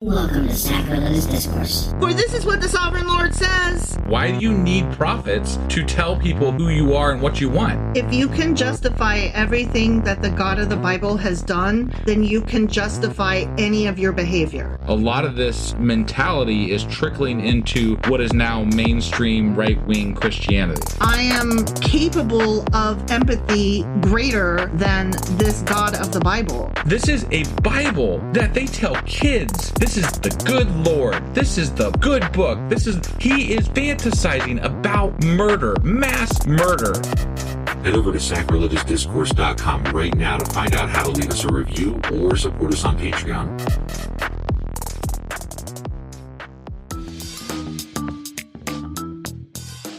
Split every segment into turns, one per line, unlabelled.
Welcome to Sacrilegious Discourse.
For this is what the Sovereign Lord says.
Why do you need prophets to tell people who you are and what you want?
If you can justify everything that the God of the Bible has done, then you can justify any of your behavior.
A lot of this mentality is trickling into what is now mainstream right-wing Christianity.
I am capable of empathy greater than this God of the Bible.
This is a Bible that they tell kids. This is the good Lord. This is the good book. He is fantasizing about murder, mass murder.
Head over to sacrilegiousdiscourse.com right now to find out how to leave us a review or support us on Patreon.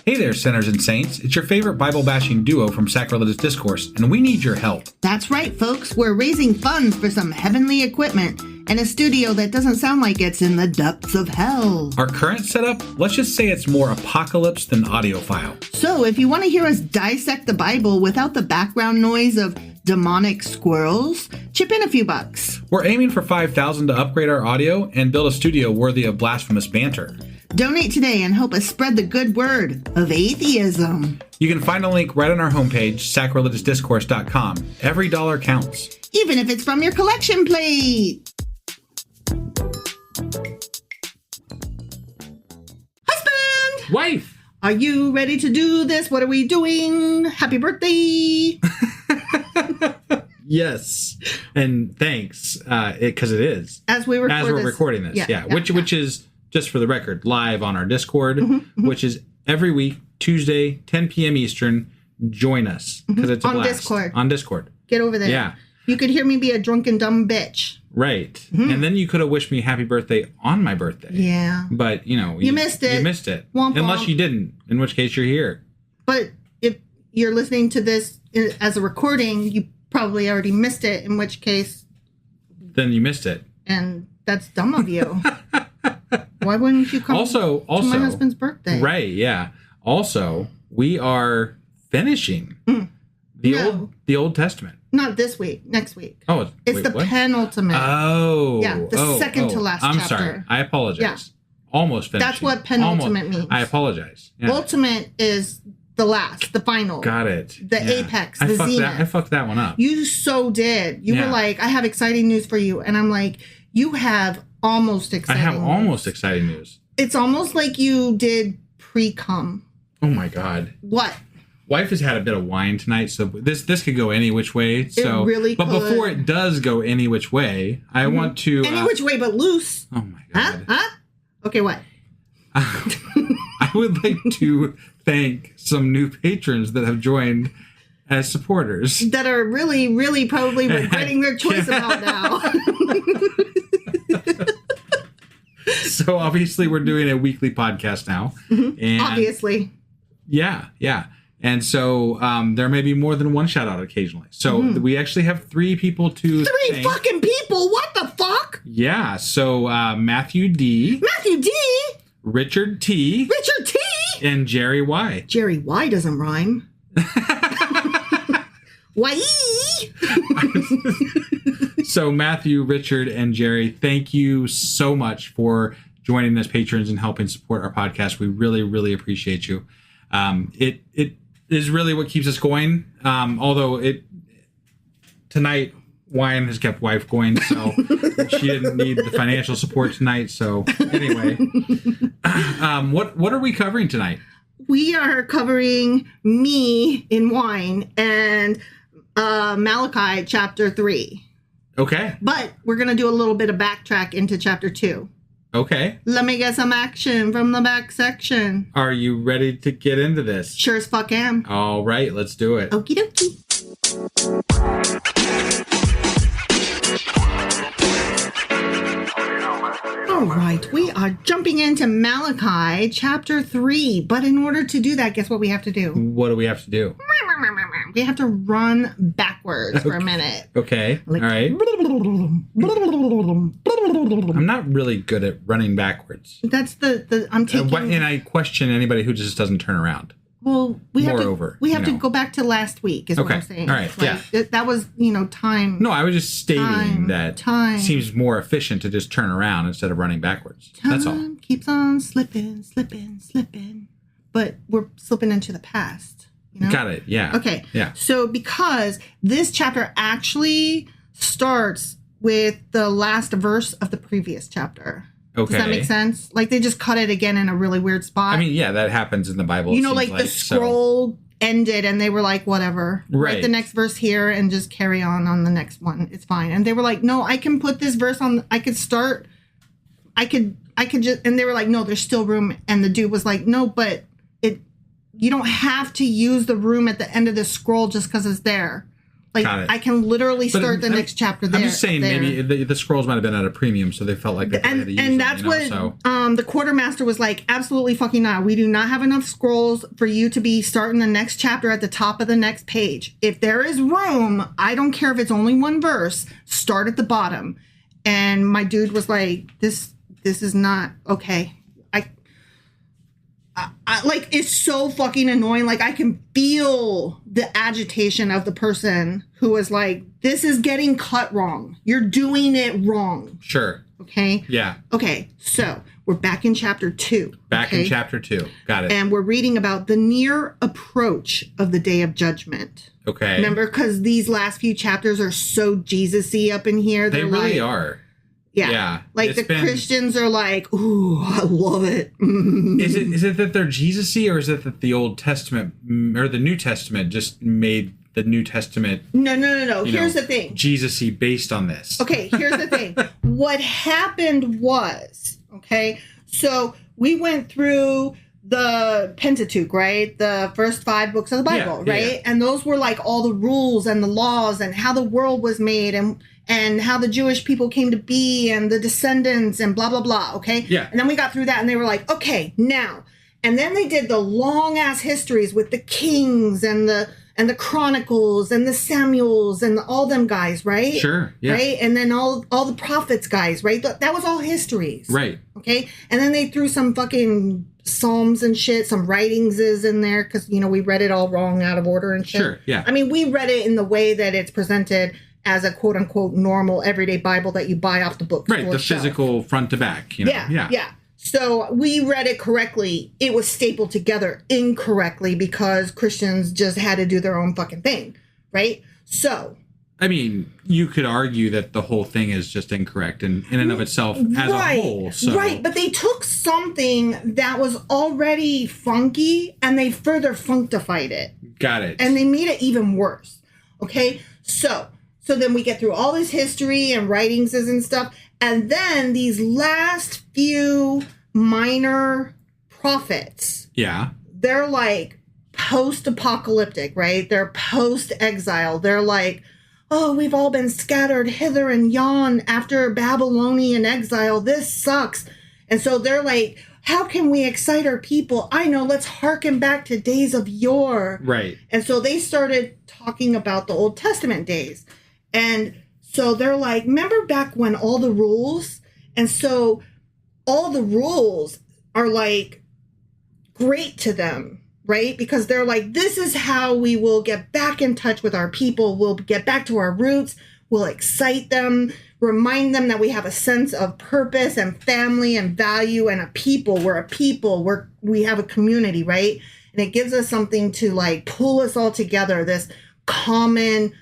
Hey there, sinners and saints. It's your favorite Bible-bashing duo from Sacrilegious Discourse, and we need your help.
That's right, folks. We're raising funds for some heavenly equipment and a studio that doesn't sound like it's in the depths of hell.
Our current setup, let's just say it's more apocalypse than audiophile.
So if you want to hear us dissect the Bible without the background noise of demonic squirrels, chip in a few bucks.
We're aiming for $5,000 to upgrade our audio and build a studio worthy of blasphemous banter.
Donate today and help us spread the good word of atheism.
You can find a link right on our homepage, sacrilegiousdiscourse.com. Every dollar counts.
Even if it's from your collection plate. Husband!
Wife!
Are you ready to do this? What are we doing? Happy birthday!
Yes, and thanks, because it is.
As we're
recording this, which is, just for the record, live on our Discord, which is every week, Tuesday, 10 p.m. Eastern. Join us, because it's a blast. On Discord.
Get over there.
Yeah.
You could hear me be a drunken dumb bitch.
Right. And then you could have wished me happy birthday on my birthday.
Yeah.
But, you
missed it.
You missed it.
Womp
Unless
womp.
you didn't, in which case you're here.
But if you're listening to this as a recording, you probably already missed it, in which case...
Then you missed it.
And that's dumb of you. Why wouldn't you come to my husband's birthday?
Right, yeah. Also, we are finishing the Old Testament.
Not this week, next week.
Oh,
it's the penultimate.
Oh.
Yeah, the second to last chapter.
I'm sorry. I apologize.
Yeah.
Almost finishing.
That's what penultimate means.
I apologize. Yeah.
Ultimate is the last, the final.
Got it.
The apex, the zenith.
I fucked that one up.
You so did. You were like, I have exciting news for you. And I'm like, you have almost exciting news.
I have almost exciting news.
It's almost like you did pre-cum.
Oh my God.
What?
Wife has had a bit of wine tonight, so this could go any which way. So,
it really
but
could.
before it does go any which way, I want to...
Any which way but loose.
Oh my God.
Huh? Okay, what?
I would like to thank some new patrons that have joined as supporters.
That are really, really probably regretting their choice about now.
So obviously we're doing a weekly podcast now. And
obviously.
Yeah. And so there may be more than one shout out occasionally. So we actually have 3 people to thank.
Fucking people? What the fuck?
Yeah. So Matthew D. Richard T. And Jerry Y.
Jerry Y doesn't rhyme. Why?
So Matthew, Richard, and Jerry, thank you so much for joining as patrons and helping support our podcast. We really, really appreciate you. It is really what keeps us going. Although tonight wine has kept wife going, so she didn't need the financial support tonight. So anyway, what are we covering tonight?
We are covering me in wine and Malachi chapter 3.
Okay.
But we're going to do a little bit of backtrack into chapter 2.
Okay.
Let me get some action from the back section.
Are you ready to get into this?
Sure as fuck am.
All right, let's do it.
Okie dokie. All right, we are jumping into Malachi chapter 3. But in order to do that, guess what we have to do?
What do we have to do?
We have to run backwards for a minute.
Okay.
Like,
all right. I'm not really good at running backwards.
That's I'm taking...
And I question anybody who just doesn't turn around.
Well, we have
Moreover,
to go back to last week is what I'm saying.
All right.
That was, time.
No, I was just stating that
time.
it seems more efficient to just turn around instead of running backwards. That's all.
Time keeps on slipping. But we're slipping into the past.
Got it. Yeah.
Okay.
Yeah.
So because this chapter actually starts with the last verse of the previous chapter.
Okay.
Does that make sense? Like they just cut it again in a really weird spot.
I mean, yeah, that happens in the Bible.
Like the scroll ended and they were like, whatever.
Right.
Write the next verse here and just carry on the next one. It's fine. And they were like, no, I can put this verse on. I could just, and they were like, no, there's still room. And the dude was like, no, but you don't have to use the room at the end of the scroll just because it's there. Like, I can literally start the next chapter there.
I'm just saying maybe the scrolls might have been at a premium, so they felt like they had to use them.
And that's what the quartermaster was like, absolutely fucking not. We do not have enough scrolls for you to be starting the next chapter at the top of the next page. If there is room, I don't care if it's only one verse, start at the bottom. And my dude was like, this is not okay. I like, it's so fucking annoying. Like, I can feel the agitation of the person who was like, this is getting cut wrong. You're doing it wrong.
Sure.
Okay?
Yeah.
Okay, so we're back in chapter 2.
Back in chapter 2. Got it.
And we're reading about the near approach of the day of judgment.
Okay.
Remember, because these last few chapters are so Jesus-y up in here.
They really are.
Yeah. Like Christians are like, ooh, I love it.
Is it that they're Jesus-y, or is it that the Old Testament or the New Testament just made the New Testament?
No. Here's the thing.
Jesus-y based on this.
Okay, here's the thing. What happened was, so we went through the Pentateuch, right? The first 5 books of the Bible, right? Yeah. And those were like all the rules and the laws and how the world was made and how the Jewish people came to be and the descendants and blah, blah, blah, okay?
Yeah.
And then we got through that and they were like, okay, now. And then they did the long-ass histories with the kings and the Chronicles and the Samuels and all them guys, right?
Sure, yeah.
Right? And then all the prophets guys, right? That was all histories.
Right.
Okay? And then they threw some fucking Psalms and shit, some writings is in there because, we read it all wrong, out of order and shit.
Sure, yeah.
I mean, we read it in the way that it's presented as a quote-unquote normal everyday Bible that you buy off the book.
Right, the physical front to back.
Yeah. So we read it correctly. It was stapled together incorrectly because Christians just had to do their own fucking thing, right? So...
I mean, you could argue that the whole thing is just incorrect in and of itself as a whole. So.
Right, but they took something that was already funky and they further functified it.
Got it.
And they made it even worse. Okay? So then we get through all this history and writings and stuff. And then these last few minor prophets.
Yeah.
They're like post-apocalyptic, right? They're post-exile. They're like, oh, we've all been scattered hither and yon after Babylonian exile. This sucks. And so they're like, how can we excite our people? I know, let's hearken back to days of yore.
Right.
And so they started talking about the Old Testament days. And so they're like, remember back when all the rules? And so all the rules are like great to them, right? Because they're like, this is how we will get back in touch with our people. We'll get back to our roots. We'll excite them, remind them that we have a sense of purpose and family and value and a people. We're a people. We have a community, right? And it gives us something to like pull us all together, this common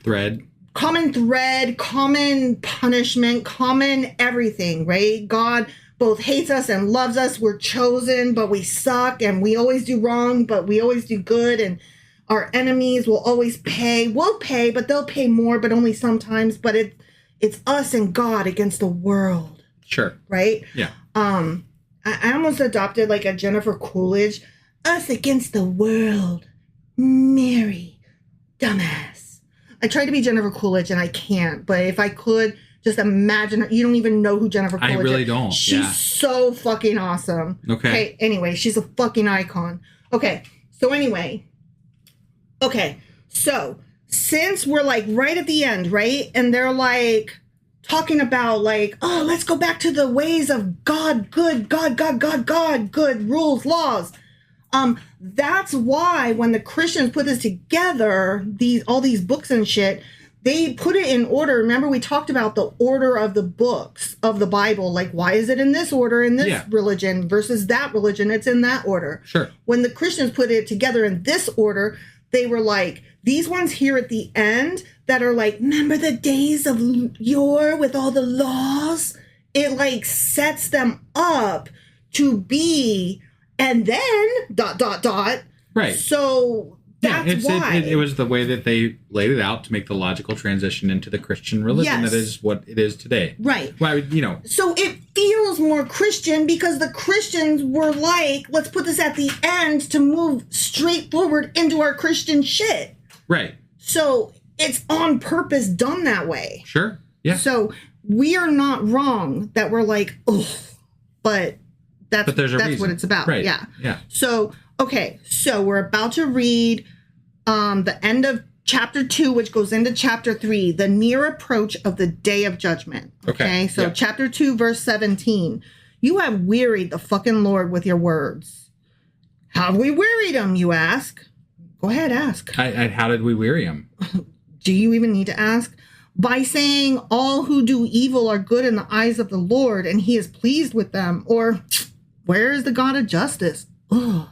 thread,
common punishment, common everything, right? God both hates us and loves us. We're chosen, but we suck, and we always do wrong, but we always do good, and our enemies will always pay. We'll pay, but they'll pay more, but only sometimes. But it's us and God against the world.
Sure.
Right?
Yeah.
I almost adopted like a Jennifer Coolidge. Us against the world. Mary. Dumbass. I tried to be Jennifer Coolidge and I can't. But if I could, just imagine her. You don't even know who Jennifer Coolidge is.
I really don't.
She's so fucking awesome.
Okay.
Anyway, she's a fucking icon. Okay. So anyway. Okay. So since we're like right at the end, right? And they're like talking about like, oh, let's go back to the ways of God, good, God, good rules, laws. That's why when the Christians put this together, all these books and shit, they put it in order. Remember, we talked about the order of the books of the Bible. Like, why is it in this order in this religion versus that religion? It's in that order.
Sure.
When the Christians put it together in this order, they were like, these ones here at the end that are like, remember the days of yore with all the laws? It like sets them up to be, and then ...
Right.
So that's why.
It was the way that they laid it out to make the logical transition into the Christian religion.
Yes.
That is what it is today.
Right.
Well,
So it feels more Christian because the Christians were like, let's put this at the end to move straight forward into our Christian shit.
Right.
So it's on purpose done that way.
Sure. Yeah.
So we are not wrong that we're like, oh, but that's what it's about.
Right.
Yeah.
Yeah.
So, okay. So we're about to read the end of chapter 2, which goes into chapter 3, the near approach of the day of judgment. Okay. So chapter 2, verse 17, you have wearied the fucking Lord with your words. How have we wearied him, you ask? Go ahead, ask.
How did we weary him?
Do you even need to ask? By saying all who do evil are good in the eyes of the Lord and he is pleased with them. Or where is the God of justice? Ugh.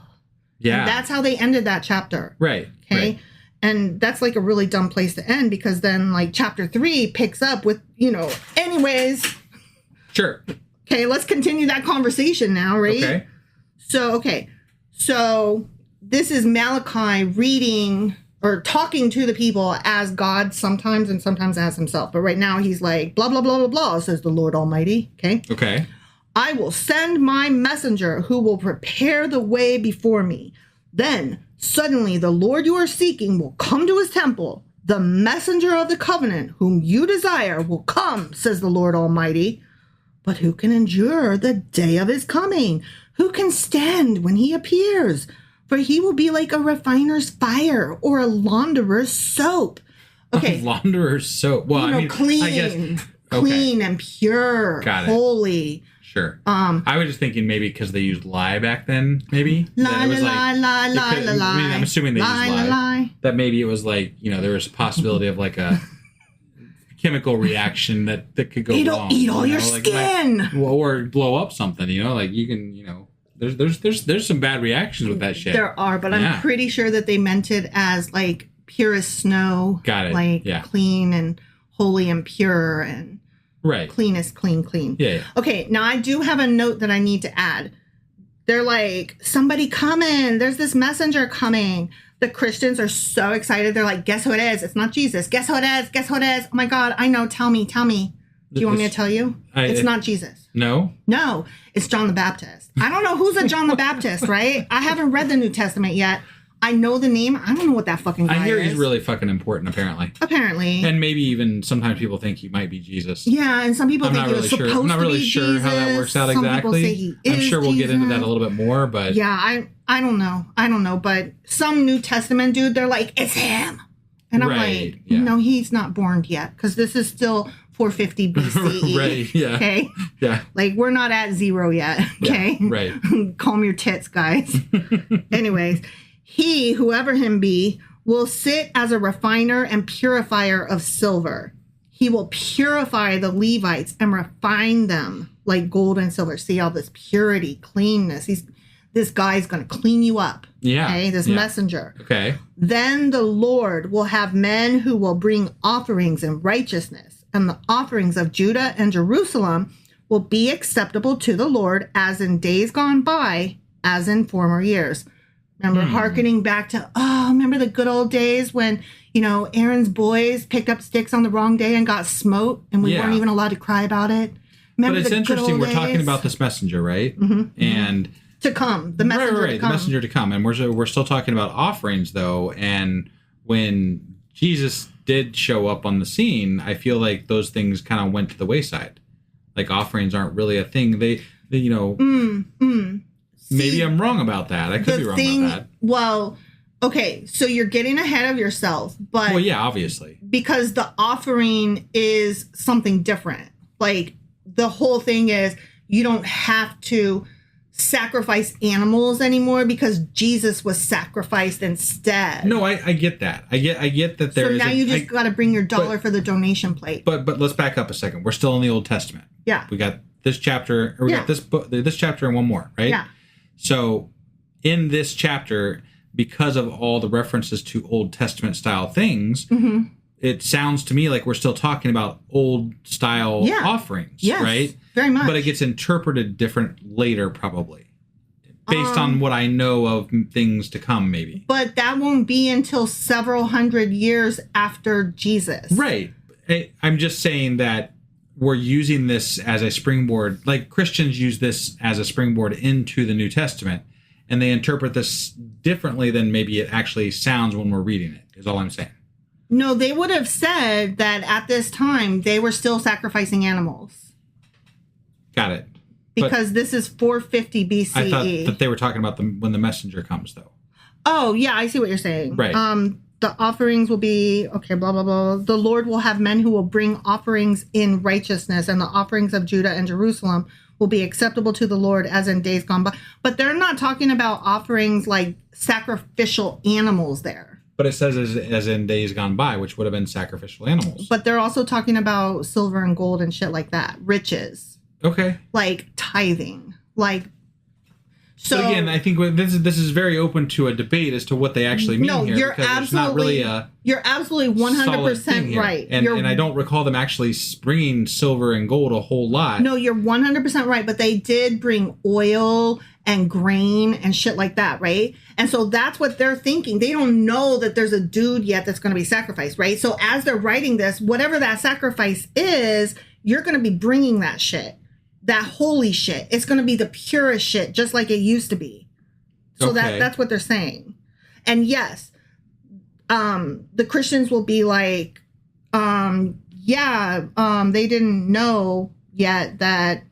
Yeah.
And that's how they ended that chapter.
Right.
Okay.
Right.
And that's like a really dumb place to end because then like chapter 3 picks up with, anyways.
Sure.
Okay. Let's continue that conversation now, right? Okay. So this is Malachi reading or talking to the people as God sometimes and sometimes as himself. But right now he's like, blah, blah, blah, blah, blah, says the Lord Almighty. Okay. I will send my messenger who will prepare the way before me. Then suddenly the Lord you are seeking will come to his temple. The messenger of the covenant whom you desire will come, says the Lord Almighty. But who can endure the day of his coming? Who can stand when he appears? For he will be like a refiner's fire or a launderer's soap. Okay.
A launderer's soap. Well,
clean.
I guess.
Clean and pure.
Got it.
Holy.
Sure. I was just thinking maybe because they used lye back then, maybe.
I'm
assuming they used lye. That maybe it was like, there was a possibility of like a chemical reaction that could go wrong.
It'll eat all your skin.
Or blow up something, like you can, there's some bad reactions with that shit.
There are, but I'm pretty sure that they meant it as like pure as snow.
Got it.
Like clean and holy and pure and clean as clean.
Yeah.
Okay, now I do have a note that I need to add. They're like, somebody coming. There's this messenger coming. The Christians are so excited. They're like, guess who it is? It's not Jesus. Guess who it is? Guess who it is? Oh my God, I know. Tell me. Do you want me to tell you? It's not Jesus.
No,
it's John the Baptist. I don't know who's a John the Baptist, right? I haven't read the New Testament yet. I know the name. I don't know what that fucking guy is.
I hear he's really fucking important, apparently. And maybe even sometimes people think he might be Jesus.
Yeah, and some people think he was supposed to be Jesus.
I'm not really sure how that works out exactly. Some people say he is I'm sure we'll get into that a little bit more, but...
Yeah, I don't know. But some New Testament dude, they're like, it's him. And I'm like, no, he's not born yet, because this is still 450 BCE.
Right, yeah.
Okay?
Yeah.
Like, we're not at 0 yet, okay?
Yeah, right.
Calm your tits, guys. Anyways, he, whoever him be, will sit as a refiner and purifier of silver. He will purify the Levites and refine them like gold and silver. See all this purity, cleanness. This guy's going to clean you up.
Yeah.
Okay, this messenger.
Okay.
Then the Lord will have men who will bring offerings in righteousness, and the offerings of Judah and Jerusalem will be acceptable to the Lord as in days gone by, as in former years. Remember hearkening back to, remember the good old days when, Aaron's boys picked up sticks on the wrong day and got smote, and we weren't even allowed to cry about it? Remember
but it's interesting. We're talking about this messenger, right?
Mm-hmm.
And...
to come, the messenger to come.
The messenger to come. And we're still talking about offerings, though. And when Jesus did show up on the scene, I feel like those things kind of went to the wayside. Like, offerings aren't really a thing. They maybe I'm wrong about that. I could be wrong about that.
Well, okay, so you're getting ahead of yourself. But
well, yeah, obviously. Because
the offering is something different. Like, the whole thing is you don't have to sacrifice animals anymore because Jesus was sacrificed instead.
No, I get that. I get that there
so
is.
now you just got to bring your dollar for the donation plate.
But let's back up a second. We're still in the Old Testament.
Yeah.
We got this chapter, or we got this book, this chapter, and one more, right?
Yeah.
So in this chapter, because of all the references to Old Testament style things, it sounds to me like we're still talking about old style offerings, right?
Very much.
But it gets interpreted different later, probably, based on what I know of things to come, maybe.
But that won't be until several hundred years after Jesus.
Right. I'm just saying that we're using this as a springboard, like Christians use this as a springboard into the New Testament, and they interpret this differently than maybe it actually sounds when we're reading it, is all I'm saying.
No, they would have said that at this time they were still sacrificing animals.
Got it.
Because this is 450 BCE.
I thought that they were talking about when the messenger comes, though.
Oh, yeah, I see what you're saying.
Right.
The offerings will be, okay, blah, blah, blah. The Lord will have men who will bring offerings in righteousness, and the offerings of Judah and Jerusalem will be acceptable to the Lord as in days gone by. But they're not talking about offerings like sacrificial animals there.
But it says as in days gone by, which would have been sacrificial animals.
But they're also talking about silver and gold and shit like that. Riches.
Okay.
Like tithing. Like, so
but again, I think this is very open to a debate as to what they actually mean here.
You're absolutely, you're absolutely 100% right.
And I don't recall them actually bringing silver and gold a whole lot.
No, you're 100% right. But they did bring oil and grain and shit like that, right? And so that's what they're thinking. They don't know that there's a dude yet that's going to be sacrificed, right? So as they're writing this, whatever that sacrifice is, you're going to be bringing that shit. That holy shit. It's going to be the purest shit, just like it used to be. So that's what they're saying. And yes, the Christians will be like, they didn't know yet that.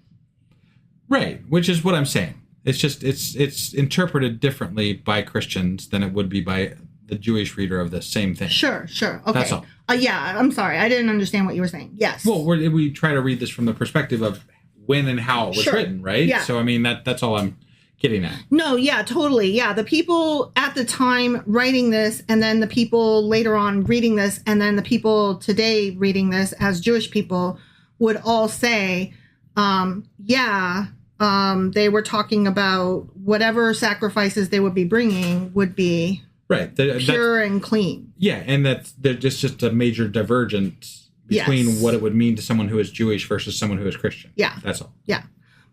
Right, which is what I'm saying. It's just, it's interpreted differently by Christians than it would be by the Jewish reader of the same thing.
Sure. Okay.
That's all.
Yeah, I'm sorry. I didn't understand what you were saying. Yes.
Well, we try to read this from the perspective of when and how it was written, right?
Yeah.
So, I mean, that's all I'm getting at.
No, yeah, totally. Yeah, the people at the time writing this, and then the people later on reading this, and then the people today reading this as Jewish people would all say, they were talking about whatever sacrifices they would be bringing would be pure and clean.
Yeah, and there's just a major divergence between what it would mean to someone who is Jewish versus someone who is Christian.
Yeah.
That's all.
Yeah.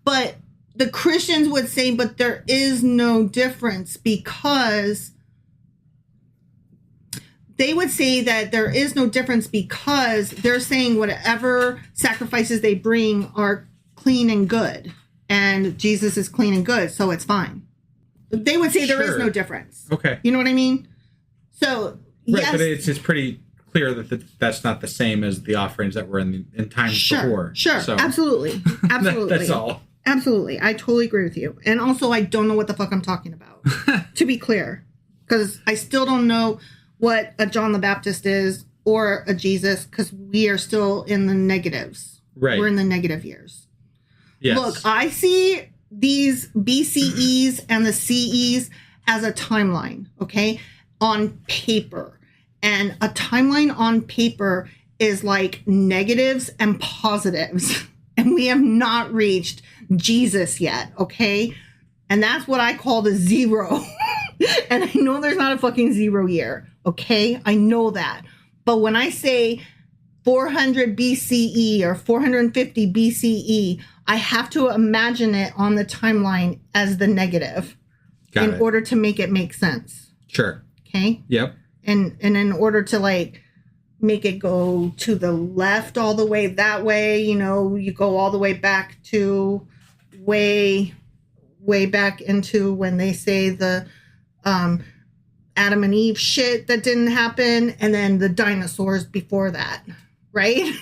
But the Christians would say, but there is no difference, because they would say that there is no difference because they're saying whatever sacrifices they bring are clean and good, and Jesus is clean and good, so it's fine. They would say there is no difference.
Okay.
You know what I mean? So,
right,
yes.
but it's pretty clear that that's not the same as the offerings that were in times before.
Sure,
so.
Absolutely.
That's all.
Absolutely. I totally agree with you. And also, I don't know what the fuck I'm talking about, to be clear, because I still don't know what a John the Baptist is or a Jesus, because we are still in the negatives.
Right.
We're in the negative years.
Yes.
Look, I see these BCEs and the CEs as a timeline, okay, on paper. And a timeline on paper is like negatives and positives. And we have not reached Jesus yet, okay? And that's what I call the zero. And I know there's not a fucking 0 year, okay? I know that. But when I say 400 BCE or 450 BCE, I have to imagine it on the timeline as the negative in order to make it make sense.
Sure.
Okay?
Yep.
And in order to like make it go to the left all the way that way, you know, you go all the way back to way back into when they say the Adam and Eve shit that didn't happen, and then the dinosaurs before that, right?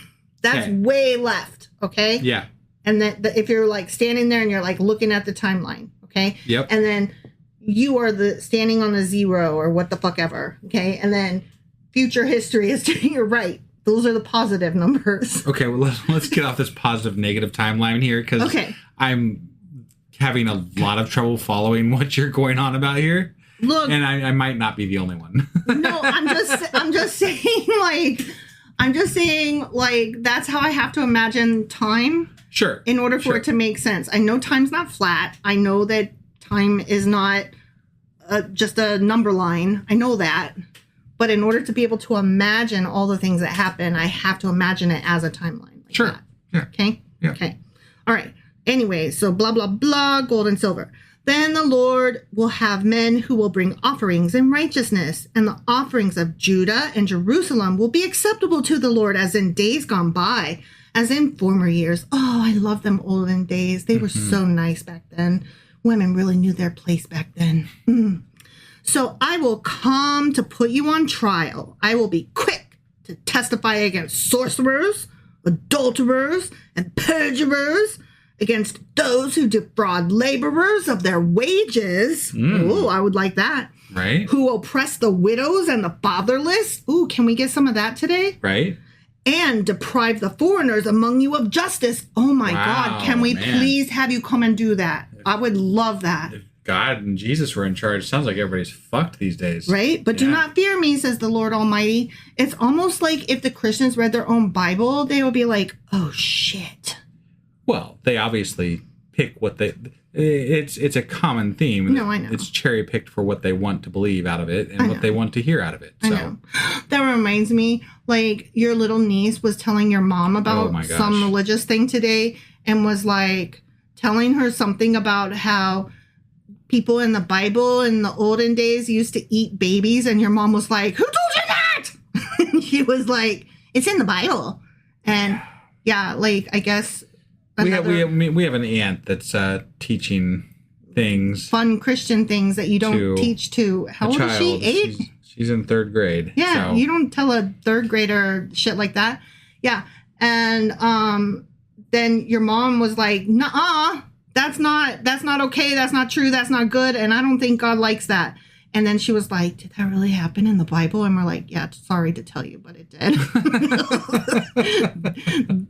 That's way left, okay?
Yeah.
And then if you're like standing there and you're like looking at the timeline, okay?
Yep.
And then you are the standing on a 0 or what the fuck ever, okay? And then future history is to your right. Those are the positive numbers.
Okay, well, let's get off this positive negative timeline here, because I'm having a lot of trouble following what you're going on about here.
Look,
and I might not be the only one.
No, I'm just saying like that's how I have to imagine time.
Sure.
In order for it to make sense. I know time's not flat. I know that time is not just a number line. I know that. But in order to be able to imagine all the things that happen, I have to imagine it as a timeline. Like
sure.
That.
Yeah.
Okay?
Yeah.
Okay. All right. Anyway, so blah, blah, blah, gold and silver. Then the Lord will have men who will bring offerings in righteousness, and the offerings of Judah and Jerusalem will be acceptable to the Lord as in days gone by, as in former years. Oh, I love them olden days. They were so nice back then. Women really knew their place back then. So I will come to put you on trial. I will be quick to testify against sorcerers, adulterers, and perjurers, against those who defraud laborers of their wages. Ooh, I would like that.
Right.
Who oppress the widows and the fatherless. Ooh, can we get some of that today?
Right.
And deprive the foreigners among you of justice. Oh my God, can we please have you come and do that? I would love that.
If God and Jesus were in charge, sounds like everybody's fucked these days.
Right? But do not fear me, says the Lord Almighty. It's almost like if the Christians read their own Bible, they would be like, oh shit.
Well, they obviously pick what they... It's a common theme.
No, I know.
It's cherry picked for what they want to believe out of it and what they want to hear out of it. So.
I know. That reminds me, like, your little niece was telling your mom about some religious thing today and was like telling her something about how people in the Bible in the olden days used to eat babies, and your mom was like, who told you that? And she was like, it's in the Bible. And yeah, like, I guess we have
an aunt that's teaching things,
fun Christian things that you don't teach to. How old is she? 8?
She's in 3rd grade.
Yeah, so. You don't tell a 3rd grader shit like that. Yeah, and then your mom was like, "Nuh-uh, that's not okay. That's not true. That's not good. And I don't think God likes that." And then she was like, did that really happen in the Bible? And we're like, yeah, sorry to tell you, but it did.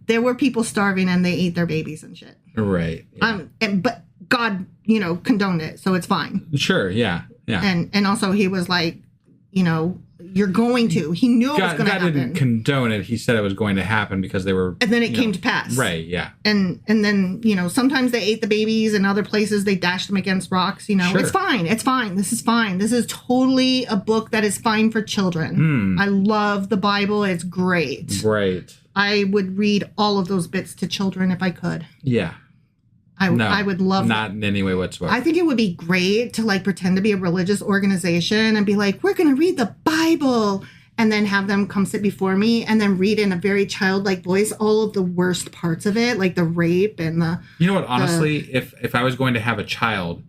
There were people starving and they ate their babies and shit.
Right. Yeah.
But God, condoned it. So it's fine.
Sure. Yeah. Yeah.
And also he was like, you're going to. He knew it was going to happen.
God didn't condone it. He said it was going to happen because they were...
And then it came to pass.
Right, yeah.
And then, sometimes they ate the babies, and other places they dashed them against rocks, Sure. It's fine. It's fine. This is fine. This is totally a book that is fine for children. I love the Bible. It's great.
Right.
I would read all of those bits to children if I could.
Yeah.
I would love
not in any way whatsoever.
I think it would be great to pretend to be a religious organization and be like, we're going to read the Bible, and then have them come sit before me and then read in a very childlike voice all of the worst parts of it, like the rape and the...
You know what, honestly, if I was going to have a child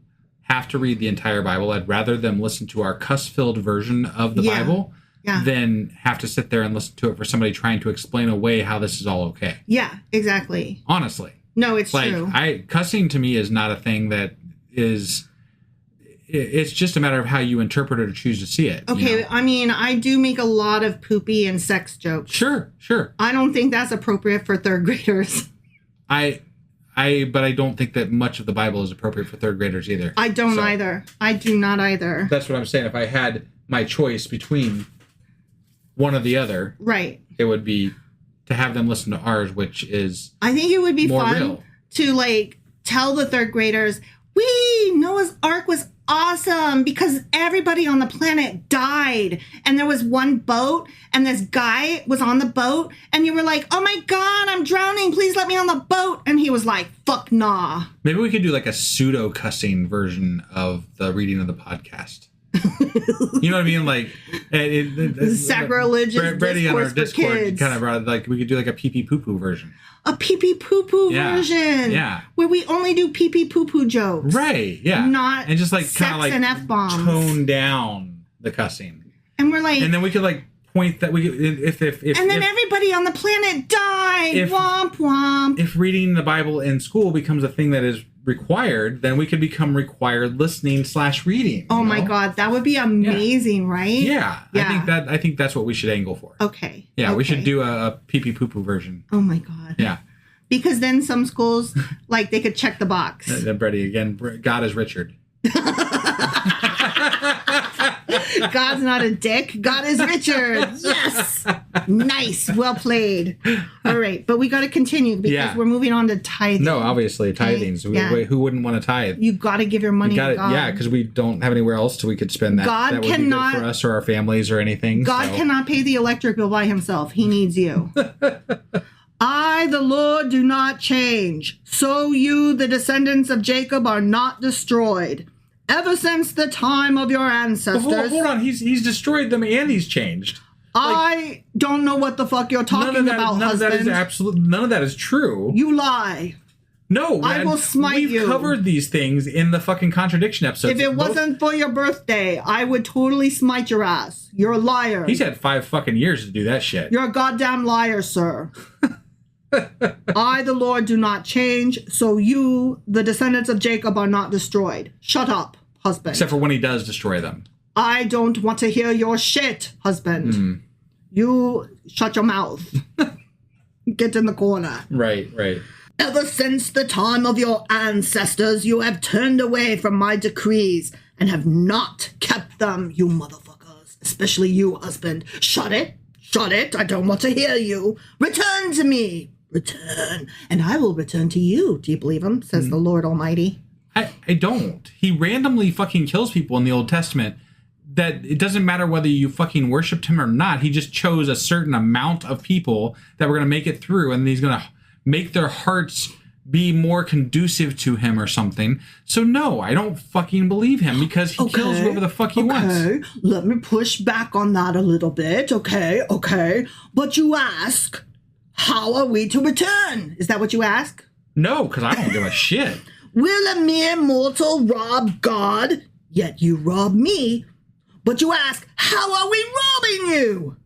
have to read the entire Bible, I'd rather them listen to our cuss-filled version of the Bible than have to sit there and listen to it for somebody trying to explain away how this is all okay.
Yeah, exactly.
Honestly.
No, it's true.
Cussing to me is not a thing that is... It's just a matter of how you interpret it or choose to see it.
Okay, I mean, I do make a lot of poopy and sex jokes.
Sure.
I don't think that's appropriate for 3rd graders.
But I don't think that much of the Bible is appropriate for 3rd graders either.
I don't either. I do not either.
That's what I'm saying. If I had my choice between one or the other,
right,
it would be to have them listen to ours, which is
I think it would be
more
fun
real.
To tell the 3rd graders, Noah's Ark was awesome because everybody on the planet died, and there was one boat, and this guy was on the boat, and you were like, oh my God, I'm drowning, please let me on the boat, and he was like, fuck nah.
Maybe we could do a pseudo cussing version of the reading of the podcast. You know what I mean?
Sacrilegious
Brady on our
Discourse
Discord kind of we could do a pee pee poo poo version.
A pee pee poo poo version.
Yeah.
Where we only do pee pee poo poo jokes.
Right. Yeah.
Not
and just
sex and F-bombs.
Tone down the cussing.
And we're like,
and then we could point that we could, if
and then everybody on the planet died. Womp womp.
If reading the Bible in school becomes a thing that is required, then we could become required listening / reading.
Oh my God, that would be amazing, right?
Yeah. I think that's what we should angle for.
Okay.
Yeah, we should do a pee pee poo poo version.
Oh my God.
Yeah.
Because then some schools, like, they could check the box.
Then Brady, again, God is Richard.
God's not a dick. God is Richard. Yes. Nice. Well played. All right. But we got to continue because we're moving on to tithing.
No, obviously, tithings.
Yeah.
Who wouldn't want to tithe?
You got to give your money to God.
Yeah, because we don't have anywhere else we could spend that.
God
that would
cannot,
be good for us or our families or anything.
God cannot pay the electric bill by himself. He needs you. I, the Lord, do not change. So you, the descendants of Jacob, are not destroyed. Ever since the time of your ancestors.
Hold on. He's destroyed them and he's changed.
I don't know what the fuck you're talking about,
none
husband.
None of that is true.
You lie.
No,
I will smite you.
We've covered these things in the fucking contradiction episodes.
If it wasn't for your birthday, I would totally smite your ass. You're a liar.
He's had 5 fucking years to do that shit.
You're a goddamn liar, sir. I, the Lord, do not change, so you, the descendants of Jacob, are not destroyed. Shut up, husband.
Except for when he does destroy them.
I don't want to hear your shit, husband. You shut your mouth. Get in the corner.
Right.
Ever since the time of your ancestors, you have turned away from my decrees and have not kept them, you motherfuckers. Especially you, husband. Shut it. I don't want to hear you. Return to me. Return, and I will return to you. Do you believe him? Says the Lord Almighty.
I don't. He randomly fucking kills people in the Old Testament. That it doesn't matter whether you fucking worshipped him or not. He just chose a certain amount of people that were going to make it through, and he's going to make their hearts be more conducive to him or something. So no, I don't fucking believe him because he kills whoever the fuck he wants.
Let me push back on that a little bit. Okay. But you ask, how are we to return? Is that what you ask?
No, because I don't give a shit.
Will a mere mortal rob God? Yet you rob me. But you ask, how are we robbing you?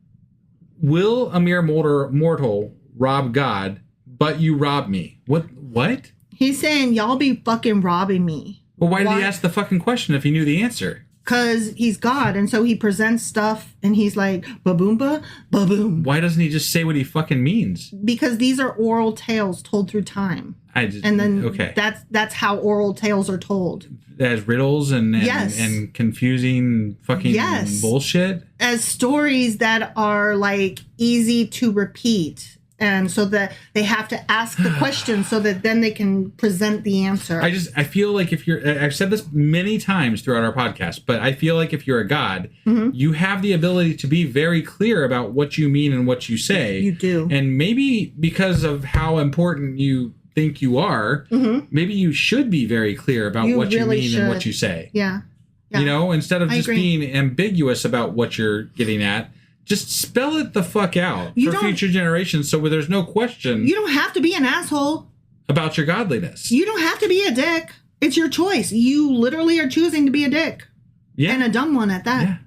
Will a mere mortal rob God, but you rob me? What?
He's saying y'all be fucking robbing me.
Well, why did he ask the fucking question if he knew the answer?
Because he's God, and so he presents stuff, and he's like, ba-boomba, ba-boom.
Why doesn't he just say what he fucking means?
Because these are oral tales told through time.
Okay.
That's how oral tales are told.
As riddles and confusing fucking bullshit? As
stories that are, like, easy to repeat. And so that they have to ask the question so that then they can present the answer.
I feel like I've said this many times throughout our podcast, but I feel like if you're a God, you have the ability to be very clear about what you mean and what you say.
You do.
And maybe because of how important you think you are, maybe you should be very clear about what you mean and what you say.
Yeah.
You know, instead of just being ambiguous about what you're getting at. Just spell it the fuck out for future generations so there's no question.
You don't have to be an asshole.
About your godliness.
You don't have to be a dick. It's your choice. You literally are choosing to be a dick.
Yeah.
And a dumb one at that.
Yeah.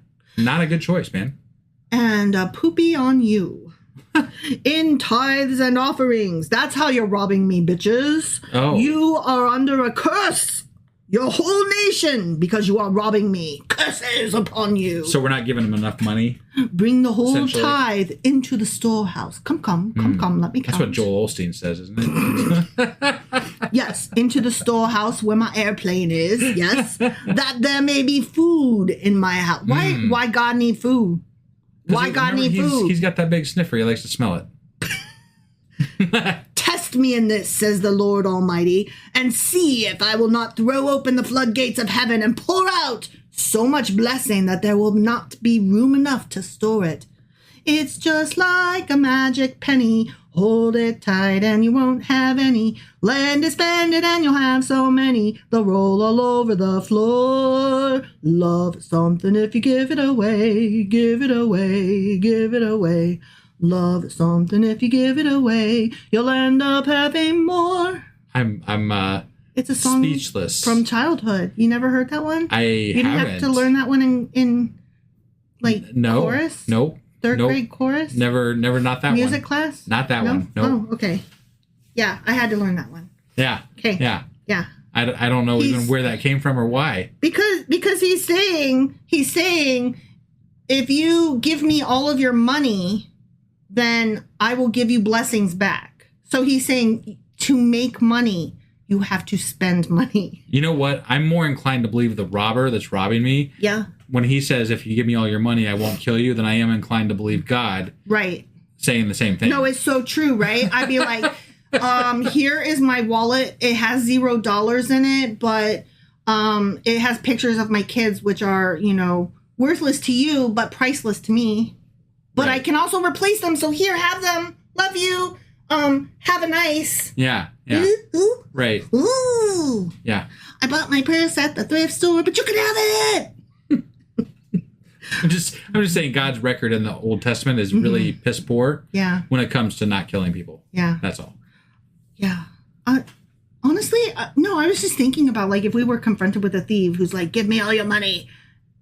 Not a good choice, man.
And a poopy on you. In tithes and offerings. That's how you're robbing me, bitches.
Oh.
You are under a curse. Your whole nation, because you are robbing me. Curses upon you.
So we're not giving them enough money?
Bring the whole tithe into the storehouse. Come, let me count.
That's what Joel Osteen says, isn't it?
Yes, into the storehouse where my airplane is. Yes, that there may be food in my house. Why God need food? Why God need food?
He's got that big sniffer. He likes to smell it.
Test me in this, says the Lord Almighty, and see if I will not throw open the floodgates of heaven and pour out so much blessing that there will not be room enough to store it. It's just like a magic penny. Hold it tight and you won't have any. Lend it, spend it, and you'll have so many. They'll roll all over the floor. Love something if you give it away. Give it away. Give it away. Love something if you give it away. You'll end up having more.
It's
a song
speechless
from childhood. You never heard that one? You didn't have to learn that one in chorus?
Nope.
Third grade chorus?
Never not that
Music
one.
class?
Not that one. Nope.
Oh, okay. Yeah, I had to learn that one.
Yeah.
Okay.
Yeah.
Yeah.
I don't know even where that came from or why.
Because he's saying if you give me all of your money, then I will give you blessings back. So he's saying to make money, you have to spend money.
You know what? I'm more inclined to believe the robber that's robbing me.
Yeah.
When he says, if you give me all your money, I won't kill you, then I am inclined to believe God.
Right.
Saying the same thing.
No, it's so true, right? I'd be like, here is my wallet. It has $0 in it, but it has pictures of my kids, which are, worthless to you, but priceless to me. But I can also replace them. So here, have them. Love you. Have a nice.
Yeah.
Ooh.
Right.
Ooh.
Yeah.
I bought my purse at the thrift store, but you can have it.
I'm just saying God's record in the Old Testament is really piss poor.
Yeah.
When it comes to not killing people.
Yeah.
That's all.
Yeah. Honestly, no, I was just thinking about, like, if we were confronted with a thief who's like, give me all your money.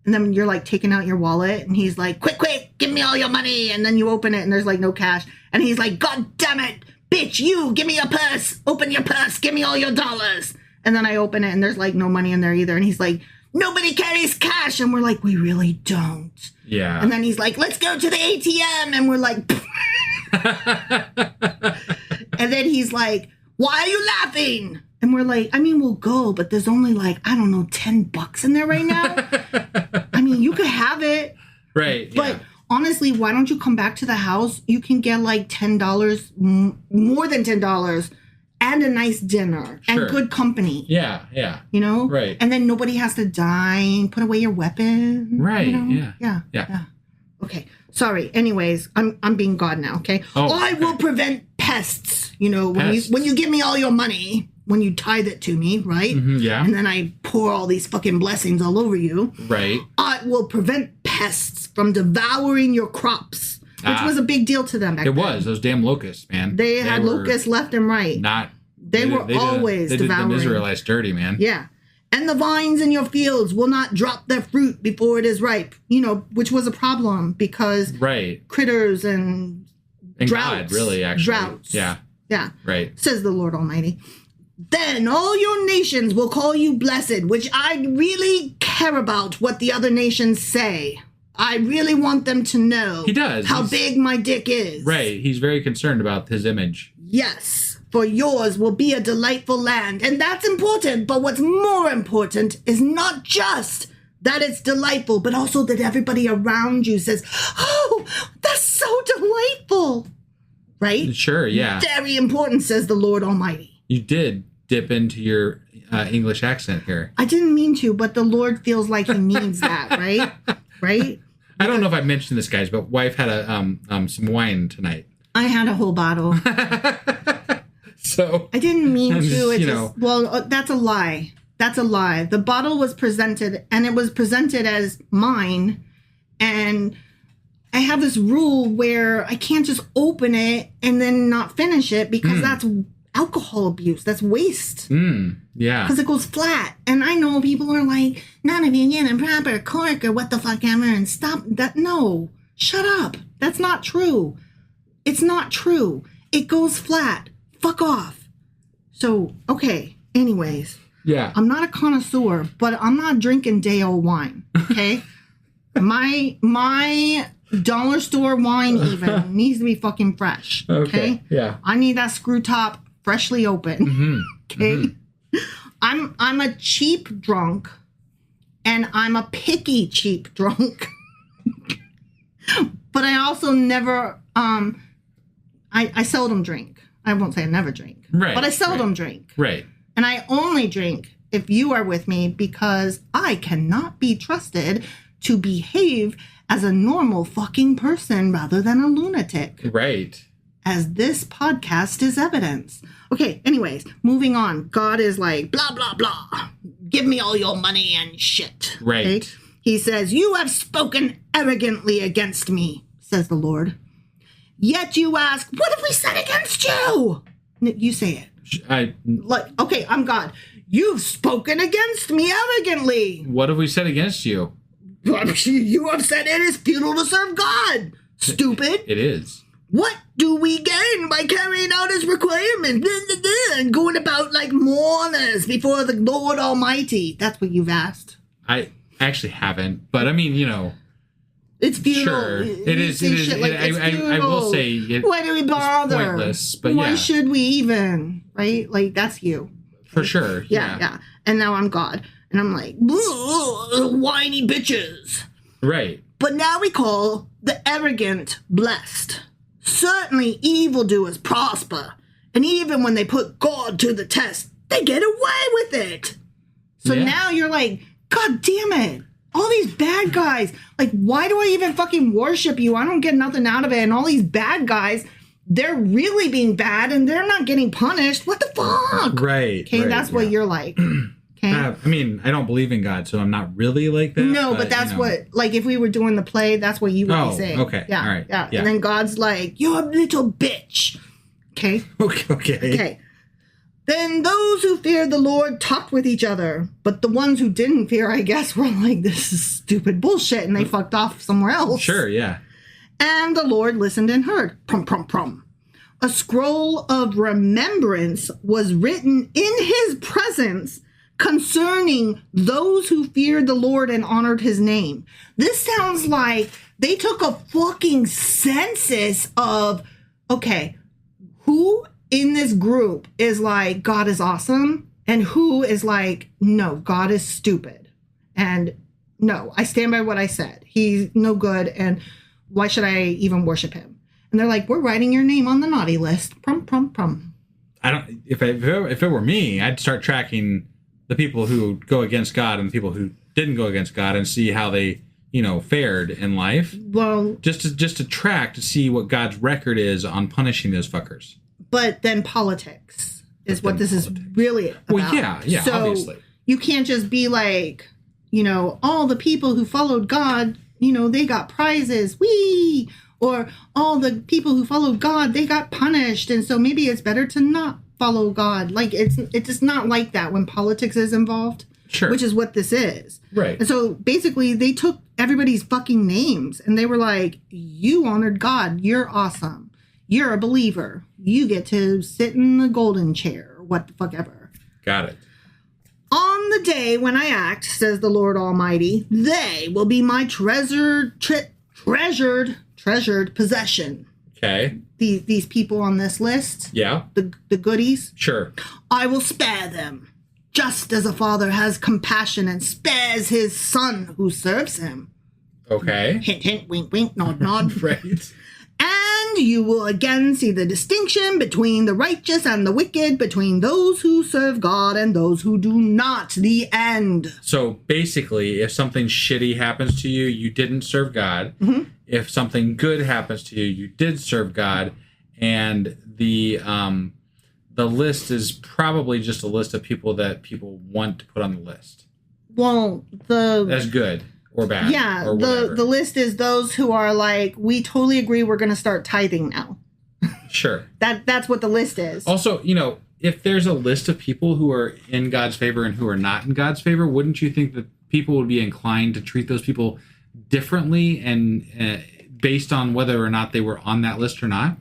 And then you're like taking out your wallet and he's like, quick, give me all your money. And then you open it and there's like no cash. And he's like, God damn it, bitch, give me your purse. Open your purse. Give me all your dollars. And then I open it and there's like no money in there either. And he's like, nobody carries cash. And we're like, we really don't.
Yeah.
And then he's like, let's go to the ATM. And we're like, and then he's like, why are you laughing? And we're like, we'll go, but there's only like, I don't know, $10 in there right now. You could have it.
Right.
But honestly, why don't you come back to the house? You can get like $10, more than $10, and a nice dinner and good company.
Yeah. Right.
And then nobody has to die. Put away your weapon.
Right.
Yeah. Okay. Sorry. Anyways, I'm being God now. Okay. I will prevent pests. When you give me all your money, when you tithe it to me, right?
Yeah.
And then I pour all these fucking blessings all over you.
Right.
I will prevent pests from devouring your crops, which was a big deal to them back then.
It was. Those damn locusts, man.
They had locusts left and right. They were always devouring.
They did the Israelites dirty, man.
Yeah. And the vines in your fields will not drop their fruit before it is ripe, which was a problem because critters and droughts.
God, really, actually.
Droughts.
Yeah.
Yeah.
Right.
Says the Lord Almighty. Then all your nations will call you blessed, which I really care about what the other nations say. I really want them to know how big my dick is.
Right. He's very concerned about his image.
Yes. For yours will be a delightful land. And that's important. But what's more important is not just that it's delightful, but also that everybody around you says, oh, that's so delightful. Right?
Sure, yeah.
Very important, says the Lord Almighty.
You did dip into your English accent here.
I didn't mean to, but the Lord feels like he needs that, right? Right?
I don't know if I mentioned this, guys, but wife had some wine tonight.
I had a whole bottle.
So
I didn't mean to.
It's
that's a lie. That's a lie. The bottle was presented, and it was presented as mine. And I have this rule where I can't just open it and then not finish it because that's alcohol abuse. That's waste.
Yeah.
Because it goes flat. And I know people are like, none of you get a proper cork or what the fuck ever, and stop that. No. Shut up. That's not true. It's not true. It goes flat. Fuck off. So, okay. Anyways.
Yeah.
I'm not a connoisseur, but I'm not drinking day-old wine. Okay? My dollar store wine even needs to be fucking fresh. Okay?
Yeah.
I need that screw top freshly open. Okay? I'm a cheap drunk, and I'm a picky cheap drunk. But I also never I seldom drink. I won't say I never drink.
Right.
But I seldom drink.
Right.
And I only drink if you are with me because I cannot be trusted to behave as a normal fucking person rather than a lunatic.
Right.
As this podcast is evidence. Okay, anyways, moving on. God is like, blah, blah, blah. Give me all your money and shit.
Right.
Okay? He says, you have spoken arrogantly against me, says the Lord. Yet you ask, what have we said against you? You say it. Okay, I'm God. You've spoken against me arrogantly.
What have we said against you?
You have said it is futile to serve God. Stupid.
It is.
What do we gain by carrying out his requirements and going about like mourners before the Lord Almighty? That's what you've asked.
I actually haven't, but I mean,
It's futile.
Sure, it is. It is. I will say,
why do we bother?
Pointless, but
why should we even? Right? Like that's you.
For sure.
Yeah. And now I'm God, and I'm like, whiny bitches.
Right.
But now we call the arrogant blessed. Certainly, evildoers prosper, and even when they put God to the test, they get away with it. So now you're like, God damn it. All these bad guys. Like, why do I even fucking worship you? I don't get nothing out of it. And all these bad guys, they're really being bad and they're not getting punished. What the fuck?
Right.
Okay, that's what you're like. Okay.
I mean, I don't believe in God, so I'm not really like that.
No, but that's what, like, if we were doing the play, that's what you would be saying.
Okay.
Yeah.
All right.
Yeah. And then God's like, you're a little bitch. Okay.
Okay.
Then those who feared the Lord talked with each other, but the ones who didn't fear, I guess, were like, this is stupid bullshit, and they fucked off somewhere else.
Sure, yeah.
And the Lord listened and heard. Prum, prum, prum. A scroll of remembrance was written in his presence concerning those who feared the Lord and honored his name. This sounds like they took a fucking census of, okay, who in this group is like, God is awesome, and who is like, no, God is stupid. And no, I stand by what I said. He's no good, and why should I even worship him? And they're like, we're writing your name on the naughty list. Prum, prum, prum.
I don't. If it were me, I'd start tracking the people who go against God and the people who didn't go against God and see how they, fared in life.
Well,
just to track to see what God's record is on punishing those fuckers.
But then politics is what this is really about.
Well, yeah,
so
obviously.
You can't just be like, all the people who followed God, they got prizes. Whee! Or all the people who followed God, they got punished. And so maybe it's better to not follow God. Like, it's just not like that when politics is involved.
Sure.
Which is what this is.
Right.
And so basically they took everybody's fucking names and they were like, you honored God. You're awesome. You're a believer. You get to sit in the golden chair. What the fuck ever.
Got it.
On the day when I act, says the Lord Almighty, they will be my treasured possession.
Okay.
These people on this list.
Yeah.
The goodies.
Sure.
I will spare them, just as a father has compassion and spares his son who serves him.
Okay.
Hint, hint, wink, wink, nod, nod.
Right.
And you will again see the distinction between the righteous and the wicked, between those who serve God and those who do not. The end.
So basically, if something shitty happens to you, you didn't serve God.
Mm-hmm.
If something good happens to you, you did serve God. And the list is probably just a list of people that people want to put on the list.
Well,
that's good. Or bad.
Yeah,
or
the list is those who are like, we totally agree we're going to start tithing now.
Sure.
That's what the list is.
Also, if there's a list of people who are in God's favor and who are not in God's favor, wouldn't you think that people would be inclined to treat those people differently and based on whether or not they were on that list or not?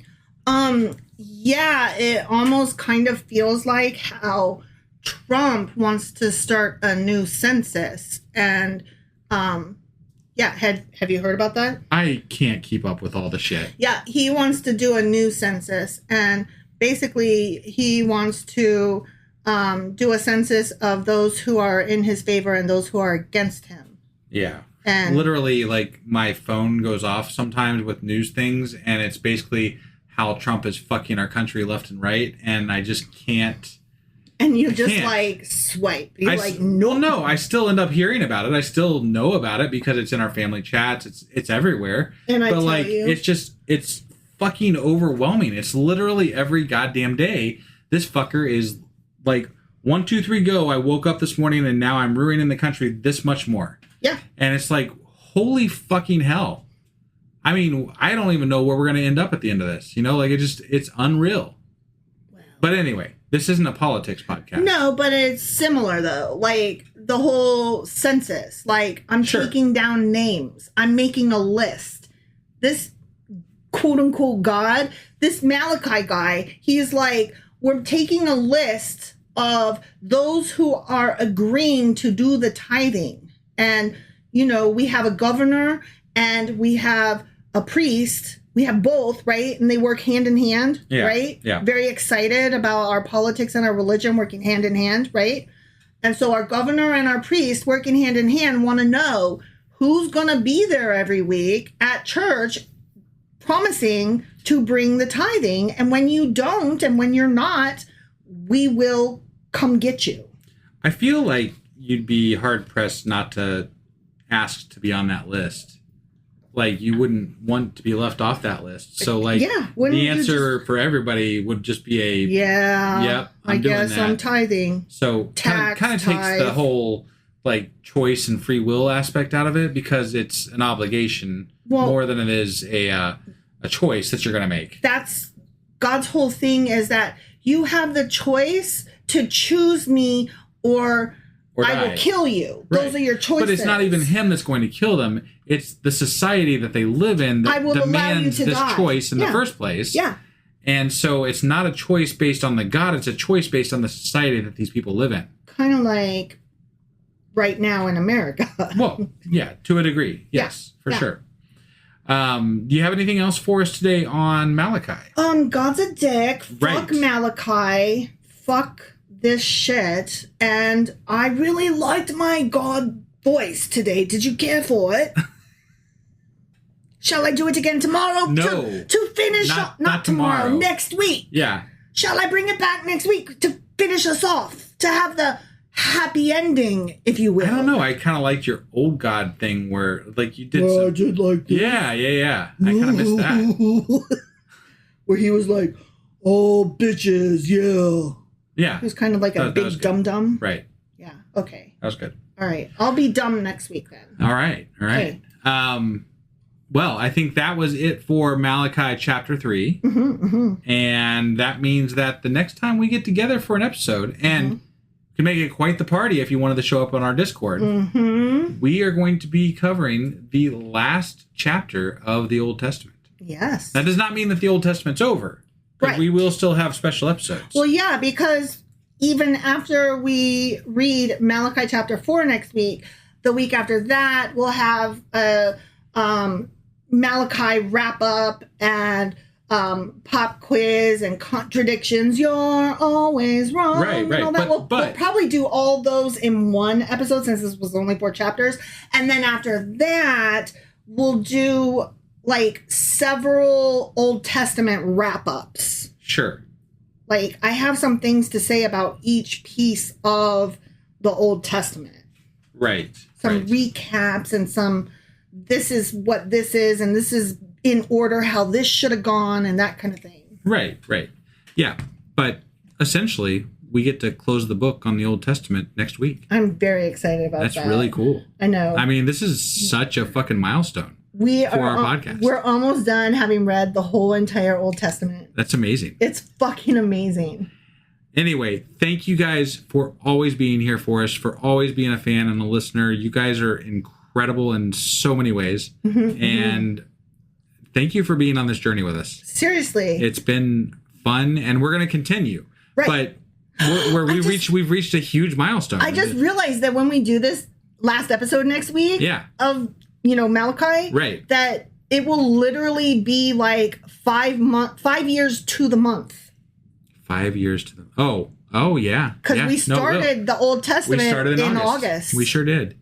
Yeah, it almost kind of feels like how Trump wants to start a new census and have you heard about that?
I can't keep up with all the shit.
Yeah, he wants to do a new census, and basically he wants to do a census of those who are in his favor and those who are against him.
Yeah.
And
literally, like, my phone goes off sometimes with news things, and it's basically how Trump is fucking our country left and right, and I just can't.
And you just like swipe. You're like, no.
No, I still end up hearing about it. I still know about it because it's in our family chats. It's everywhere.
And
it's fucking overwhelming. It's literally every goddamn day. This fucker is like 1, 2, 3, go. I woke up this morning and now I'm ruining the country this much more.
Yeah.
And it's like, holy fucking hell. I mean, I don't even know where we're going to end up at the end of this. It's unreal. Well, but anyway. This isn't a politics podcast.
No, but it's similar, though. Like, the whole census. Like, I'm taking down names. I'm making a list. This quote-unquote God, this Malachi guy, he's like, we're taking a list of those who are agreeing to do the tithing. And, we have a governor, and we have a priest. We have both, right? And they work hand in hand, right?
Yeah.
Very excited about our politics and our religion working hand in hand, right? And so our governor and our priest working hand in hand want to know who's going to be there every week at church promising to bring the tithing. And when you don't, and when you're not, we will come get you.
I feel like you'd be hard pressed not to ask to be on that list. Like, you wouldn't want to be left off that list. So, like, the answer for everybody would just be a, yep, I'm doing that.
I'm tithing.
So, kind of takes the whole, like, choice and free will aspect out of it, because it's an obligation more than it is a choice that you're going to make.
That's God's whole thing, is that you have the choice to choose me or I will kill you. Right. Those are your choices.
But it's not even him that's going to kill them. It's the society that they live in that demands this choice in the first place.
Yeah.
And so it's not a choice based on the God. It's a choice based on the society that these people live in.
Kind of like right now in America.
Well, yeah, to a degree. Yes, for sure. Do you have anything else for us today on Malachi?
God's a dick.
Right.
Fuck Malachi. Fuck this shit. And I really liked my God voice today. Did you care for it? Shall I do it again tomorrow?
No.
To finish off. Not tomorrow. Next week.
Yeah.
Shall I bring it back next week to finish us off? To have the happy ending, if you will.
I don't know. I kind of liked your old God thing where, like, you did
I did like that.
Yeah. I kind of missed that.
Where he was like, oh, bitches, yeah.
Yeah.
He was kind of like a big dum-dum.
Right.
Yeah. Okay.
That was good.
All right. I'll be dumb next week then.
All right.
Okay.
Well, I think that was it for Malachi chapter 3. And that means that the next time we get together for an episode, and can make it quite the party if you wanted to show up on our Discord, we are going to be covering the last chapter of the Old Testament.
Yes.
That does not mean that the Old Testament's over. Right. We will still have special episodes.
Well, yeah, because even after we read Malachi chapter 4 next week, the week after that, we'll have a Malachi wrap up and pop quiz and contradictions. You're always wrong.
Right.
And all that. We'll probably do all those in one episode, since this was only 4 chapters. And then after that, we'll do like several Old Testament wrap-ups.
Sure.
Like, I have some things to say about each piece of the Old Testament.
Right.
Some recaps and some, this is what this is, and this is in order how this should have gone, and that kind of thing.
Right. Yeah. But essentially, we get to close the book on the Old Testament next week.
I'm very excited about that.
That's really cool.
I know.
I mean, this is such a fucking milestone. Our podcast.
We're almost done having read the whole entire Old Testament.
That's amazing.
It's fucking amazing.
Anyway, thank you guys for always being here for us, for always being a fan and a listener. You guys are incredible in so many ways. And thank you for being on this journey with us.
Seriously.
It's been fun, and we're going to continue. Right. But we've reached a huge milestone.
I just realized that when we do this last episode next week of Malachi, that it will literally be like 5 years to the month.
5 years to the oh yeah,
because we started the Old Testament in August.
We sure did.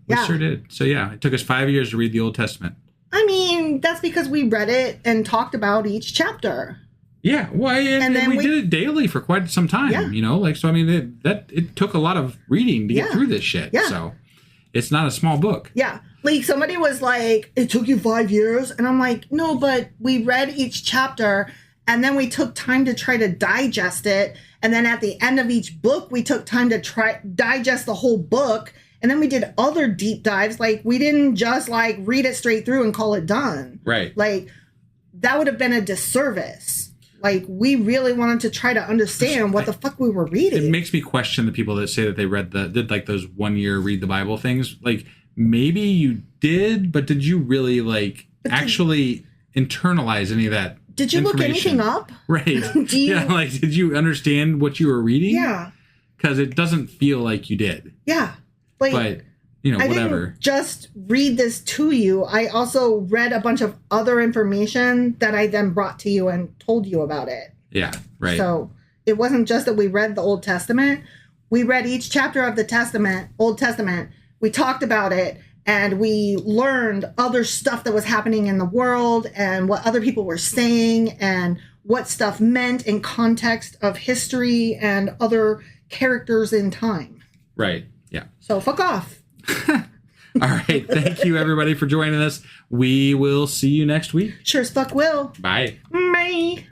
So yeah, it took us 5 years to read the Old Testament.
I mean, that's because we read it and talked about each chapter.
Yeah, well, and then we did it daily for quite some time. So I mean, it took a lot of reading to get through this shit. Yeah. So it's not a small book.
Yeah. Like, somebody was like, it took you 5 years? And I'm like, no, but we read each chapter, and then we took time to try to digest it. And then at the end of each book, we took time to digest the whole book. And then we did other deep dives. Like, we didn't just, like, read it straight through and call it done. Right. Like, that would have been a disservice. Like, we really wanted to try to understand what the fuck we were reading.
It makes me question the people that say that they did like those 1 year read the Bible things. Like, maybe you did, but did you really actually internalize any of that?
Did you look anything up?
Right. Did you understand what you were reading?
Yeah.
Because it doesn't feel like you did.
Yeah.
But whatever.
Didn't just read this to you. I also read a bunch of other information that I then brought to you and told you about it.
Yeah, right.
So it wasn't just that we read the Old Testament. We read each chapter of the Old Testament. We talked about it, and we learned other stuff that was happening in the world and what other people were saying and what stuff meant in context of history and other characters in time.
Right. Yeah.
So fuck off.
All right. Thank you, everybody, for joining us. We will see you next week.
Sure as fuck will.
Bye.
Bye.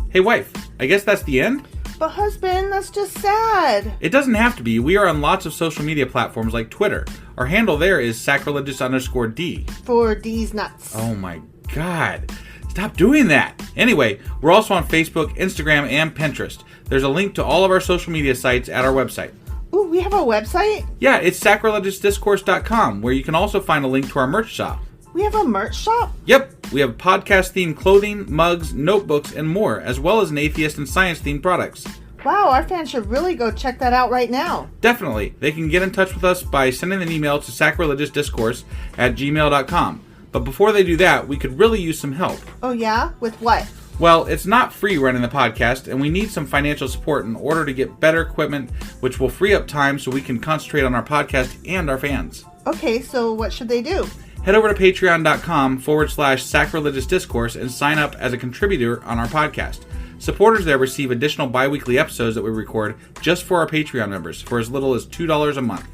Hey, wife, I guess that's the end?
But husband, that's just sad.
It doesn't have to be. We are on lots of social media platforms like Twitter. Our handle there is sacrilegious_D.
For D's nuts.
Oh my God. Stop doing that. Anyway, we're also on Facebook, Instagram, and Pinterest. There's a link to all of our social media sites at our website.
Ooh, we have a website?
Yeah, it's sacrilegiousdiscourse.com, where you can also find a link to our merch shop.
We have a merch shop?
Yep, we have podcast-themed clothing, mugs, notebooks, and more, as well as an atheist and science-themed products.
Wow, our fans should really go check that out right now.
Definitely. They can get in touch with us by sending an email to sacrilegiousdiscourse@gmail.com. But before they do that, we could really use some help.
Oh yeah? With what?
Well, it's not free running the podcast, and we need some financial support in order to get better equipment, which will free up time so we can concentrate on our podcast and our fans.
Okay, so what should they do?
Head over to patreon.com/sacrilegious discourse and sign up as a contributor on our podcast. Supporters there receive additional bi-weekly episodes that we record just for our Patreon members for as little as $2 a month.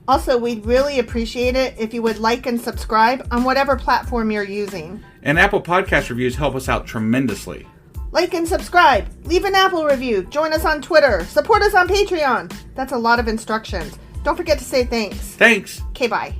Also, we'd really appreciate it if you would like and subscribe on whatever platform you're using.
And Apple Podcast reviews help us out tremendously.
Like and subscribe. Leave an Apple review. Join us on Twitter. Support us on Patreon. That's a lot of instructions. Don't forget to say thanks.
Thanks.
Okay, bye.